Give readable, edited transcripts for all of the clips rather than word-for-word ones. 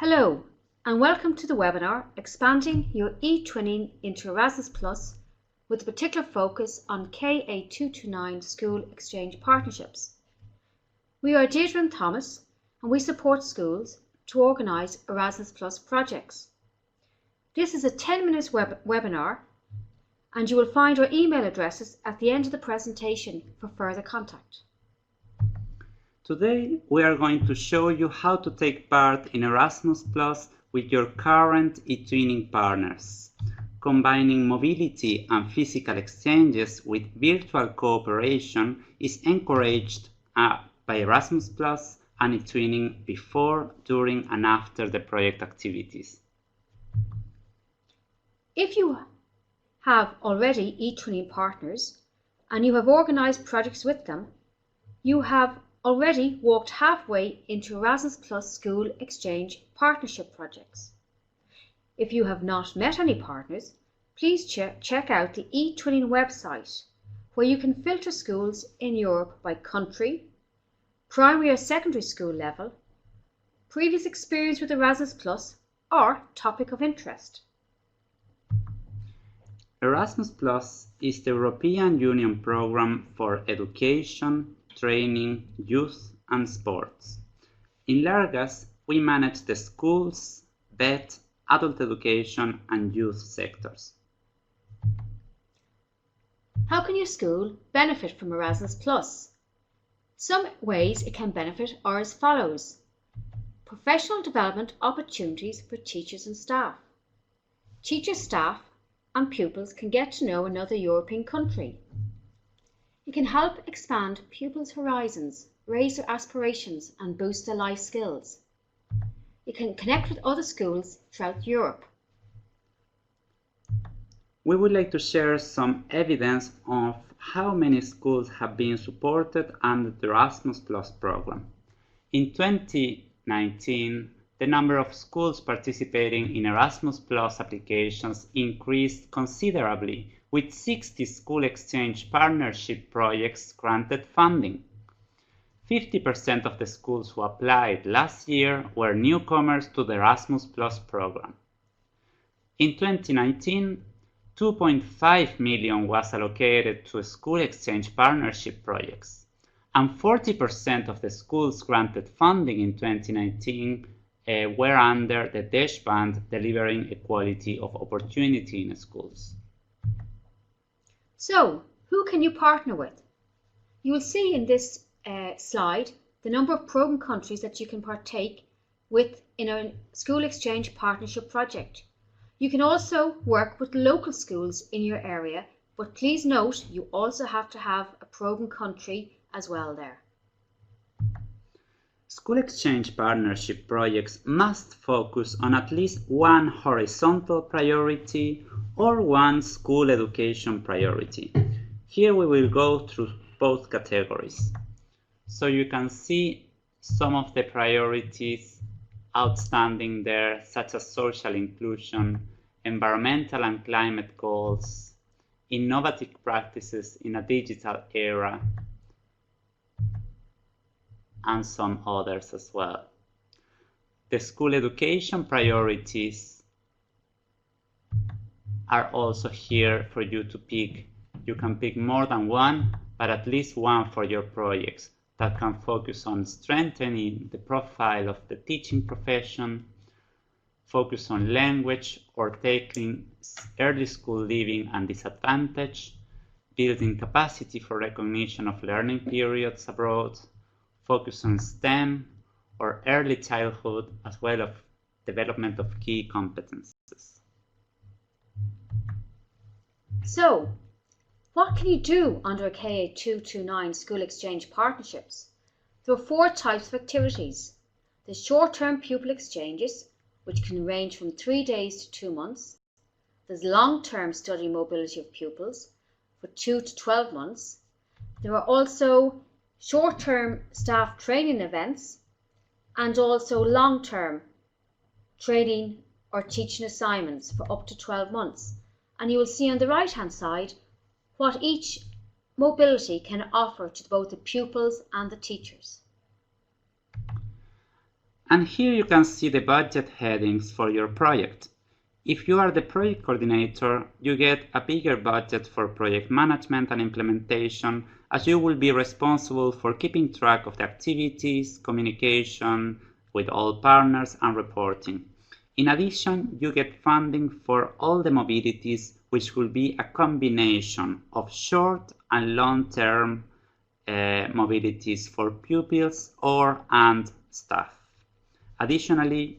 Hello and welcome to the webinar Expanding Your eTwinning into Erasmus Plus with a particular focus on KA229 School Exchange Partnerships. We are Deirdre and Tomás and we support schools to organise Erasmus Plus projects. This is a 10-minute webinar and you will find our email addresses at the end of the presentation for further contact. Today we are going to show you how to take part in Erasmus Plus with your current eTwinning partners, combining mobility and physical exchanges with virtual cooperation is encouraged by Erasmus Plus and eTwinning before, during and after the project activities. If you have already eTwinning partners and you have organised projects with them, you have already walked halfway into Erasmus Plus School Exchange Partnership projects. If you have not met any partners, please check out the eTwinning website where you can filter schools in Europe by country, primary or secondary school level, previous experience with Erasmus Plus or topic of interest. Erasmus Plus is the European Union programme for education, training, youth and sports. In Largas, we manage the schools, vet, adult education and youth sectors. How can your school benefit from Erasmus Plus? Some ways it can benefit are as follows. Professional development opportunities for teachers and staff. Teachers, staff and pupils can get to know another European country. It can help expand pupils' horizons, raise their aspirations and boost their life skills. It can connect with other schools throughout Europe. We would like to share some evidence of how many schools have been supported under the Erasmus Plus program. In 2019, the number of schools participating in Erasmus Plus applications increased considerably, with 60 school exchange partnership projects granted funding. 50% of the schools who applied last year were newcomers to the Erasmus Plus program. In 2019, 2.5 million was allocated to school exchange partnership projects, and 40% of the schools granted funding in 2019 were under the DESH band, delivering equality of opportunity in schools. So, who can you partner with? You will see in this slide the number of program countries that you can partake with in a school exchange partnership project. You can also work with local schools in your area, but please note you also have to have a program country as well there. School exchange partnership projects must focus on at least one horizontal priority or one school education priority. Here we will go through both categories. So you can see some of the priorities outstanding there, such as social inclusion, environmental and climate goals, innovative practices in a digital era, and some others as well. The school education priorities are also here for you to pick. You can pick more than one, but at least one for your projects that can focus on strengthening the profile of the teaching profession, focus on language or tackling early school leaving and disadvantage, building capacity for recognition of learning periods abroad, focus on STEM or early childhood, as well as development of key competences. So, what can you do under a KA229 school exchange partnerships? There are 4 types of activities. There's short-term pupil exchanges, which can range from 3 days to 2 months. There's long-term study mobility of pupils for 2 to 12 months. There are also short-term staff training events and also long-term training or teaching assignments for up to 12 months. And you will see on the right-hand side what each mobility can offer to both the pupils and the teachers. And here you can see the budget headings for your project. If you are the project coordinator, you get a bigger budget for project management and implementation, as you will be responsible for keeping track of the activities, communication with all partners, and reporting. In addition, you get funding for all the mobilities, which will be a combination of short and long-term mobilities for pupils and staff. Additionally,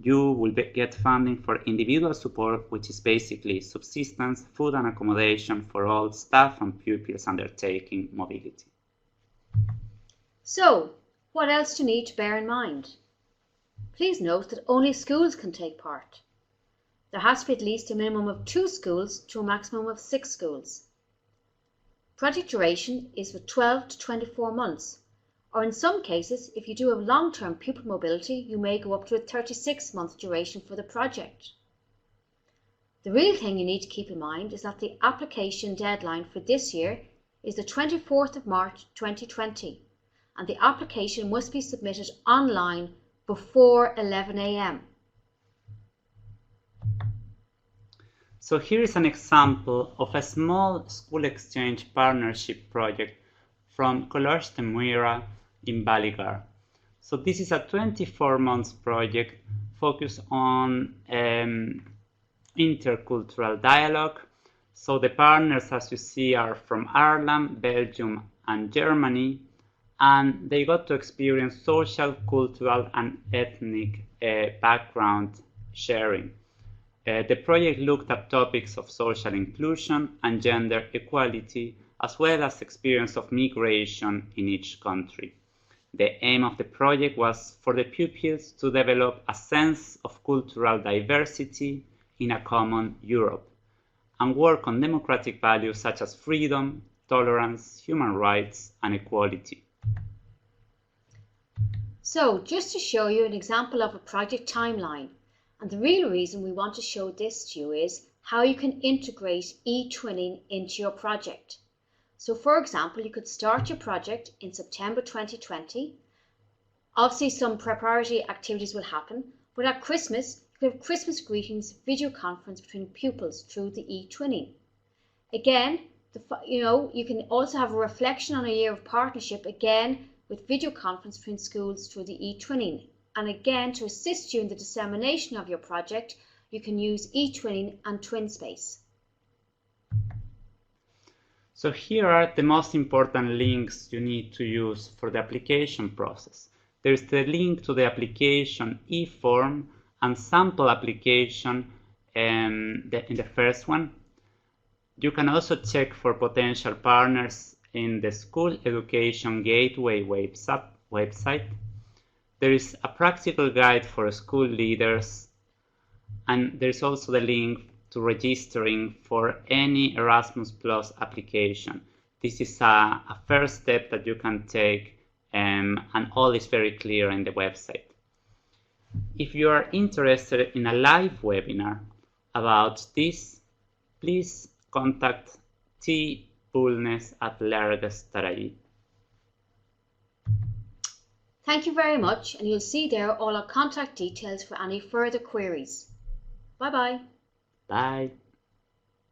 you will get funding for individual support, which is basically subsistence, food and accommodation for all staff and pupils undertaking mobility. So, what else do you need to bear in mind? Please note that only schools can take part. There has to be at least a minimum of 2 schools to a maximum of 6 schools. Project duration is for 12 to 24 months, or in some cases, if you do have long-term pupil mobility, you may go up to a 36-month duration for the project. The real thing you need to keep in mind is that the application deadline for this year is the 24th of March 2020, and the application must be submitted online before 11 a.m. So here is an example of a small school exchange partnership project from Collège de Muira in Baligar. So this is a 24-month project focused on intercultural dialogue. So the partners, as you see, are from Ireland, Belgium, and Germany, and they got to experience social, cultural, and ethnic background sharing. The project looked at topics of social inclusion and gender equality, as well as experience of migration in each country. The aim of the project was for the pupils to develop a sense of cultural diversity in a common Europe and work on democratic values such as freedom, tolerance, human rights, and equality. So, just to show you an example of a project timeline, and the real reason we want to show this to you is how you can integrate eTwinning into your project. So for example, you could start your project in September 2020. Obviously some preparatory activities will happen, but at Christmas, you could have Christmas greetings video conference between pupils through the eTwinning. Again, you can also have a reflection on a year of partnership, again with video conference between schools through the eTwinning. And again, to assist you in the dissemination of your project, you can use eTwinning and TwinSpace. So here are the most important links you need to use for the application process. There is the link to the application e-form and sample application in the first one. You can also check for potential partners in the School Education Gateway website. There is a practical guide for school leaders, and there is also the link to registering for any Erasmus Plus application. This is a first step that you can take, and all is very clear in the website. If you are interested in a live webinar about this, please contact t.bulnes@lerdes.ie. Thank you very much, and you'll see there all our contact details for any further queries. Bye-bye. Bye.